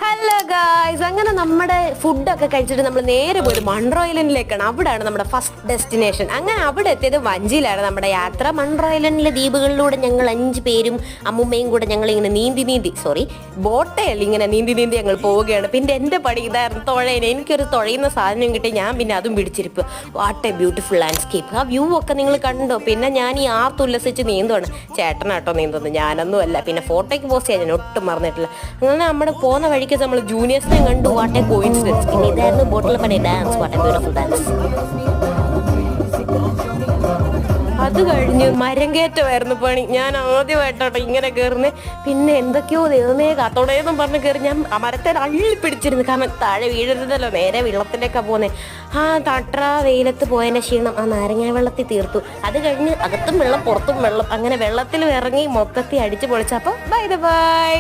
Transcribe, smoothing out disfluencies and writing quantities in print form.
Hello guys, അങ്ങനെ നമ്മുടെ ഫുഡൊക്കെ കഴിച്ചിട്ട് നമ്മൾ നേരെ പോയത് മൺട്രോ ഐലൻഡിലേക്കാണ്. അവിടെയാണ് നമ്മുടെ ഫസ്റ്റ് ഡെസ്റ്റിനേഷൻ. അങ്ങനെ അവിടെ എത്തിയത് വഞ്ചിയിലാണ് നമ്മുടെ യാത്ര. മൺട്രോ ഐലൻഡിലെ ദ്വീപുകളിലൂടെ ഞങ്ങൾ 5 പേരും അമ്മുമ്മയും കൂടെ ഞങ്ങൾ ഇങ്ങനെ ബോട്ടയിൽ ഇങ്ങനെ നീന്തി ഞങ്ങൾ പോവുകയാണ്. പിന്നെ എൻ്റെ പണി ഇതായിരുന്നു, തുഴയിന്. എനിക്കൊരു തുഴയുന്ന സാധനം കിട്ടി, ഞാൻ പിന്നെ അതും പിടിച്ചിരിപ്പ്. What a beautiful landscape. ആ വ്യൂ ഒക്കെ നിങ്ങൾ കണ്ടോ? പിന്നെ ഞാൻ ഈ ആർത്തുല്ലസിച്ച് നീന്തുവാണ്. ചേട്ടനാട്ടോ നീന്തുന്നത്, ഞാനൊന്നും അല്ല. പിന്നെ ഫോട്ടോയ്ക്ക് പോസ്റ്റ് ചെയ്യാൻ ഞാൻ ഒട്ടും മറന്നിട്ടില്ല. അങ്ങനെ നമ്മുടെ പോകുന്ന വഴിക്ക് നമ്മൾ ജൂനിയേഴ്സിനെ കണ്ടു. What A coincidence. പിന്നെ ഇതായിരുന്നു ബോട്ടിൽ പണി dance. What a beautiful dance. അത് കഴിഞ്ഞ് മരം കയറ്റമായിരുന്നു പണി. ഞാൻ ആദ്യമായിട്ടോട്ടോ ഇങ്ങനെ കയറുന്നത്. പിന്നെ എന്തൊക്കെയോ ദൈവമേ കാത്തോടേന്നും പറഞ്ഞ് കയറി. ഞാൻ ആ മരത്തെ അള്ളി പിടിച്ചിരുന്നു, കാരണം താഴെ വീഴരുതല്ലോ, നേരെ വെള്ളത്തിലേക്കാണ് പോകുന്നത്. ആ തട്ര വെയിലത്ത് പോയതിൻ്റെ ക്ഷീണം ആ നാരങ്ങ വെള്ളത്തിൽ തീർത്തു. അത് കഴിഞ്ഞ് അകത്തും വെള്ളം പുറത്തും വെള്ളം, അങ്ങനെ വെള്ളത്തിൽ ഇറങ്ങി മൊത്തത്തിൽ അടിച്ചു പൊളിച്ചപ്പോൾ ബൈ.